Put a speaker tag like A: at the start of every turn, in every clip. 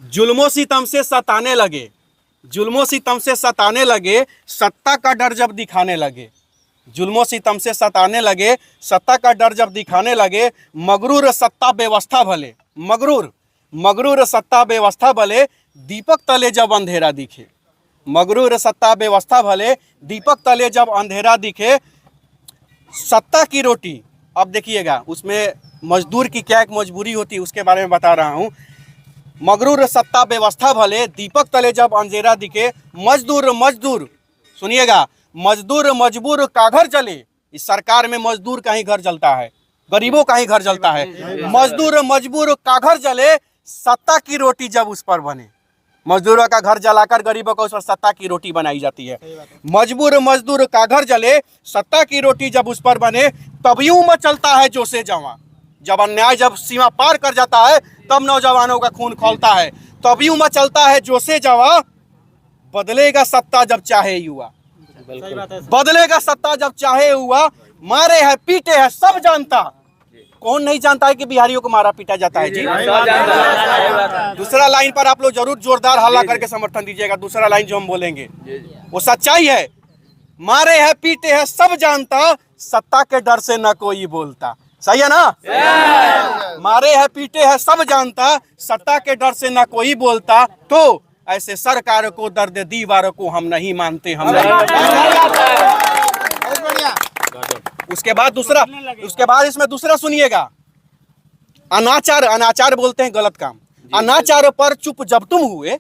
A: जुल्मों सितम से सताने लगे, जुल्मों सितम से सताने लगे, सत्ता का डर जब दिखाने लगे। जुल्मों सितम से सताने लगे, सत्ता का डर जब दिखाने लगे। मगरूर सत्ता व्यवस्था भले, मगरूर सत्ता व्यवस्था भले, दीपक तले जब अंधेरा दिखे। मगरूर सत्ता व्यवस्था भले, दीपक तले जब अंधेरा दिखे। सत्ता की रोटी, अब देखिएगा उसमें मजदूर की क्या एक मजबूरी होती है उसके बारे में बता रहा हूँ। मगरूर सत्ता व्यवस्था भले, दीपक तले जब अंधेरा दिखे। मजदूर सुनिएगा, मजदूर मजबूर का घर जले। इस सरकार में मजदूर का ही घर जलता है, गरीबों का ही घर जलता है। मजदूर मजबूर का घर जले, सत्ता की रोटी जब उस पर बने। मजदूरों का घर जलाकर गरीबों को उस पर सत्ता की रोटी बनाई जाती है। मजदूर का घर जले, सत्ता की रोटी जब उस पर बने। तब यूं मचलता है जोशे जवां, जब अन्याय जब सीमा पार कर जाता है तब नौजवानों का खून खौलता है। तब यूं मचलता है जोशे जवां, बदलेगा सत्ता जब चाहे युवा, बदलेगा सत्ता जब चाहे हुआ। मारे है पीटे है सब जानता, कौन नहीं जानता है कि बिहारियों को मारा पीटा जाता है जी। दूसरा लाइन पर आप लोग जरूर जोरदार हल्ला करके समर्थन दीजिएगा। दूसरा लाइन जो हम बोलेंगे वो सच्चाई है। मारे है पीटे है सब जानता, सत्ता के डर से न कोई बोलता। सही है ना? मारे है पीटे है सब जानता, सत्ता के डर से न कोई बोलता। तो ऐसे सरकार को, दर्द दीवार को हम नहीं मानते, हम नहीं। उसके बाद इसमें दूसरा सुनिएगा। अनाचार बोलते हैं गलत काम। अनाचार पर चुप जब तुम हुए,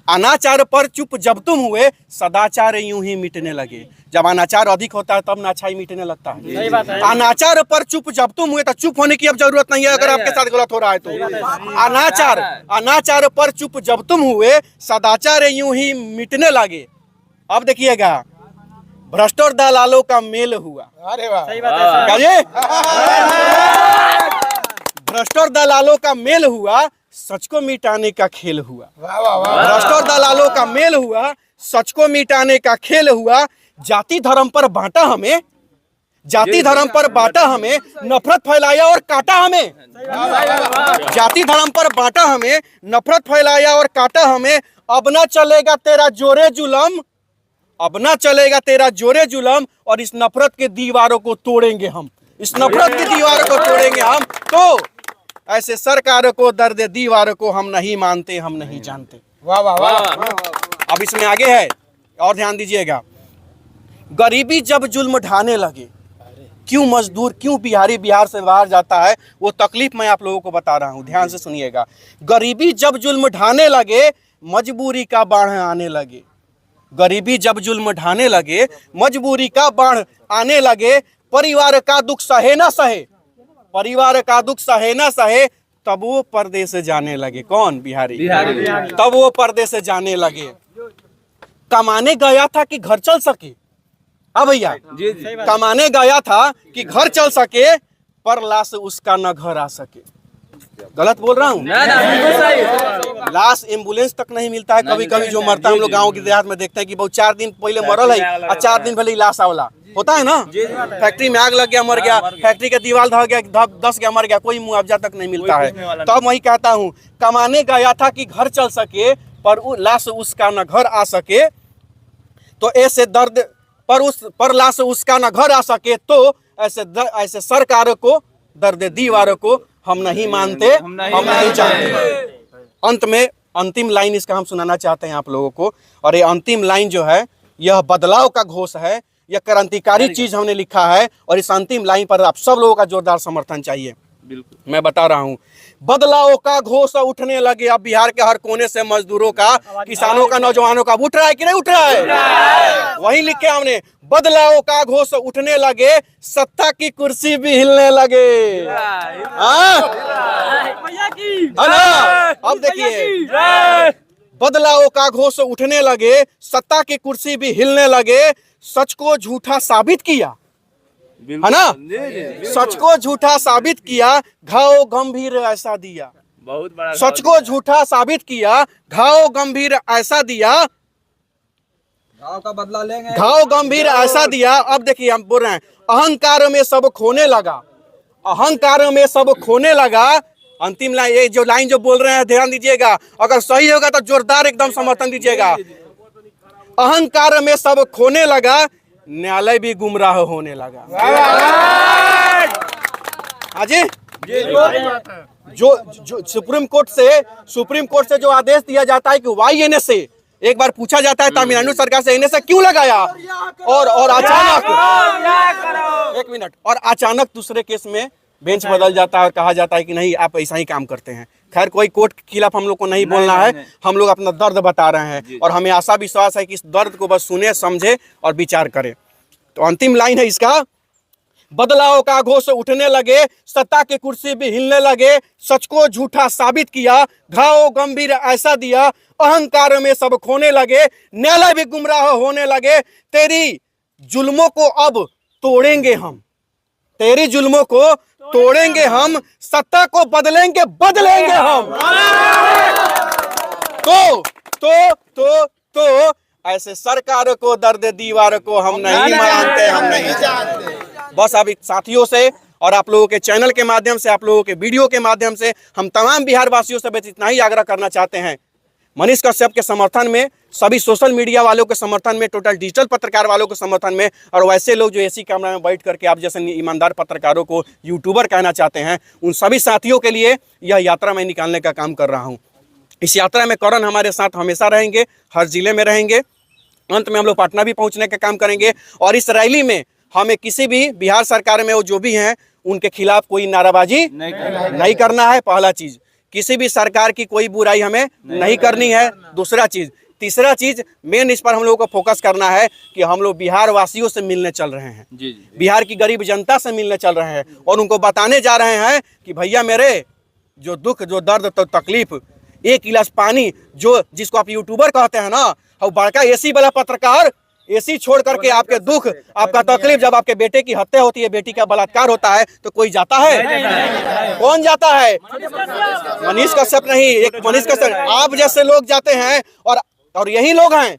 A: अनाचार पर चुप जब तुम हुए, सदाचार यूं ही मिटने लगे। जब अनाचार अधिक होता है तब ना अच्छाई मिटने लगता है। अनाचार पर चुप जब तुम हुए, तो चुप होने की अब जरूरत नहीं है अगर आपके साथ गलत हो रहा है तो। अनाचार पर चुप जब तुम हुए, सदाचार यूं ही मिटने लगे। अब देखिएगा, भ्रष्ट और दलालों का मेल हुआ। अरे वाह, सही बात है। भ्रष्ट और दलालों का मेल हुआ, सच को मिटाने का खेल हुआ। भ्रष्ट और दलालों का मेल हुआ, सच को मिटाने का खेल हुआ। जाति धर्म पर बांटा हमें, जाति धर्म पर बांटा हमें, नफरत फैलाया और काटा हमें। जाति धर्म पर बांटा हमें, नफरत फैलाया और काटा हमें। अब ना चलेगा तेरा जोरे जुलम, अब ना चलेगा तेरा जोरे जुलम, और इस नफरत के दीवारों को तोड़ेंगे हम, इस नफरत की दीवारों को तोड़ेंगे हम। तो ऐसे सरकार को, दर्द दीवार को हम नहीं मानते, हम नहीं जानते। वाह वाह वाह। अब इसमें आगे है और ध्यान दीजिएगा। गरीबी जब जुल्म ढाने लगे, क्यों मजदूर, क्यों बिहारी बिहार से बाहर जाता है, वो तकलीफ मैं आप लोगों को बता रहा हूं, ध्यान से सुनिएगा। गरीबी जब जुल्म ढाने लगे, मजबूरी का बाढ़ आने लगे। गरीबी जब जुल्म ढाने लगे, मजबूरी का बाढ़ आने लगे। परिवार का दुख सहे ना सहे, परिवार का दुख सहे ना सहे, तब वो परदेस जाने लगे। कौन? बिहारी। तब वो परदेस जाने लगे। कमाने गया था कि घर चल सके। हाँ भैया, कमाने गया था कि घर चल सके, पर लाश उसका न घर आ सके। गलत बोल रहा हूँ? लाश एम्बुलेंस तक नहीं मिलता है। कभी कभी जो मरता है, हम लोग गाँव की देहात में देखते हैं कि बहुत 4 दिन पहले मरल है और 4 दिन पहले लाश आवला होता है ना। फैक्ट्री में आग लग गया, मर गया, फैक्ट्री का दीवार ढह गया, धस गया, मर गया, कोई मुआवजा तक नहीं मिलता है। तो मैं कहता हूँ, कमाने गया था कि घर चल सके, पर लाश उसका न घर आ सके। तो ऐसे दर्द पर लाश उसका न घर आ सके, तो ऐसे सरकार को, दर्द दीवार को हम नहीं मानते, हम नहीं जानते। अंत में अंतिम लाइन इसका हम सुनाना चाहते हैं आप लोगों को। और ये अंतिम लाइन जो है, यह बदलाव का घोष है, यह क्रांतिकारी चीज हमने लिखा है। और इस अंतिम लाइन पर आप सब लोगों का जोरदार समर्थन चाहिए। बिल्कुल मैं बता रहा हूँ, बदलाव का घोष उठने लगे। अब बिहार के हर कोने से मजदूरों का, किसानों का, नौजवानों का उठ रहा है कि नहीं उठ रहा है? वही लिखे हमने, बदलाव का घोष उठने लगे, सत्ता की कुर्सी भी हिलने लगे। अब देखिए, बदलाव का घोष उठने लगे, सत्ता की कुर्सी भी हिलने लगे। सच को झूठा साबित किया, है ना? सच को झूठा साबित किया, घाव गंभीर ऐसा दिया। बहुत बड़ा सच को झूठा साबित किया, घाव गंभीर ऐसा दिया। घाव का बदला लेंगे, घाव गंभीर ऐसा दिया। अब देखिए हम बोल रहे हैं, अहंकार में सब खोने लगा, अहंकार में सब खोने लगा। अंतिम लाइन, ये जो लाइन जो बोल रहे हैं ध्यान दीजिएगा, अगर सही होगा तो जोरदार एकदम समर्थन दीजिएगा। अहंकार में सब खोने लगा, न्यायालय भी गुमराह होने लगा। हाजी, जो सुप्रीम कोर्ट से जो आदेश दिया जाता है कि वाई एन से एक बार पूछा जाता है तमिलनाडु सरकार से एनएसए क्यों लगाया, और अचानक एक मिनट, और अचानक दूसरे केस में बेंच बदल जाता है और कहा जाता है कि नहीं आप ऐसा ही काम करते हैं। खैर कोई कोर्ट के खिलाफ हम लोग को नहीं बोलना है, हम लोग अपना दर्द बता रहे हैं और हमें आशा विश्वास है कि इस दर्द को बस सुने समझे और विचार करें। तो अंतिम लाइन है इसका, बदलाव का घोष उठने लगे, सत्ता की कुर्सी भी हिलने लगे, सच को झूठा साबित किया, घाव गंभीर ऐसा दिया, अहंकार में सब खोने लगे, न्यायालय भी गुमराह होने लगे, तेरी जुल्मों को अब तोड़ेंगे हम, तेरी जुल्मों को तोड़ेंगे हम, सत्ता को बदलेंगे हम। तो ऐसे सरकार को, दर्द दीवार को हम नहीं मानते, हम नहीं जानते। बस अब साथियों से और आप लोगों के चैनल के माध्यम से, आप लोगों के वीडियो के माध्यम से हम तमाम बिहार वासियों से बस इतना ही आग्रह करना चाहते हैं, मनीष कश्यप के समर्थन में, सभी सोशल मीडिया वालों के समर्थन में, टोटल डिजिटल पत्रकार वालों के समर्थन में, और वैसे लोग जो एसी कमरा में बैठ करके आप जैसे ईमानदार पत्रकारों को यूट्यूबर कहना चाहते हैं, उन सभी साथियों के लिए यह यात्रा मैं निकालने का काम कर रहा हूं। इस यात्रा में करण हमारे साथ हमेशा रहेंगे, हर जिले में रहेंगे, अंत में हम लोग पटना भी पहुंचने का काम करेंगे। और इस रैली में हमें किसी भी बिहार सरकार में वो जो भी हैं उनके खिलाफ कोई नाराबाजी नहीं करना है, पहला चीज। किसी भी सरकार की कोई बुराई हमें नहीं करनी है, दूसरा चीज। तीसरा चीज मेन इस पर हम लोगों को फोकस करना है कि हम लोग बिहार वासियों से मिलने चल रहे हैं, बिहार की गरीब जनता से मिलने चल रहे हैं और उनको बताने जा रहे हैं कि भैया मेरे जो दुख, जो दर्द, तो तकलीफ, एक गिलास पानी, जो जिसको आप यूट्यूबर कहते हैं ना, और बड़का एसी वाला पत्रकार एसी छोड़ करके आपके दुख, आपका तकलीफ, जब आपके बेटे की हत्या होती है, बेटी का बलात्कार होता है, तो कोई जाता है? कौन जाता है? मनीष कश्यप नहीं, एक मनीष कश्यप, आप जैसे लोग जाते हैं और यही लोग हैं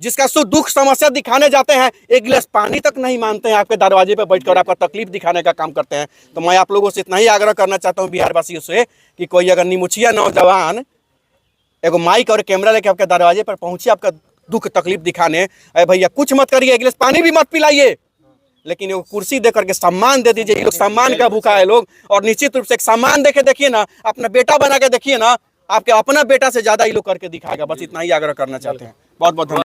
A: जिसका सुख दुख समस्या दिखाने जाते हैं, एक गिलास पानी तक नहीं मानते हैं, आपके दरवाजे पे बैठकर आपका तकलीफ दिखाने का काम करते हैं। तो मैं आप लोगों से इतना ही आग्रह करना चाहता हूँ बिहार वासियों से कि कोई अगर निमुछिया नौजवान एगो माइक और कैमरा लेके आपके दरवाजे पर पहुंचे आपका दुख तकलीफ दिखाने, अरे भैया कुछ मत करिए, एक गिलास पानी भी मत पिलाइए, लेकिन वो कुर्सी दे करके सम्मान दे दीजिए। ये लोग सम्मान का भूखा है लोग, और निश्चित रूप से एक सम्मान देके देखिए ना, अपना बेटा बना के देखिए ना, आपके अपना बेटा से ज्यादा ये लोग करके दिखाएगा। बस इतना ही आग्रह करना चाहते हैं। बहुत बहुत धन्यवाद।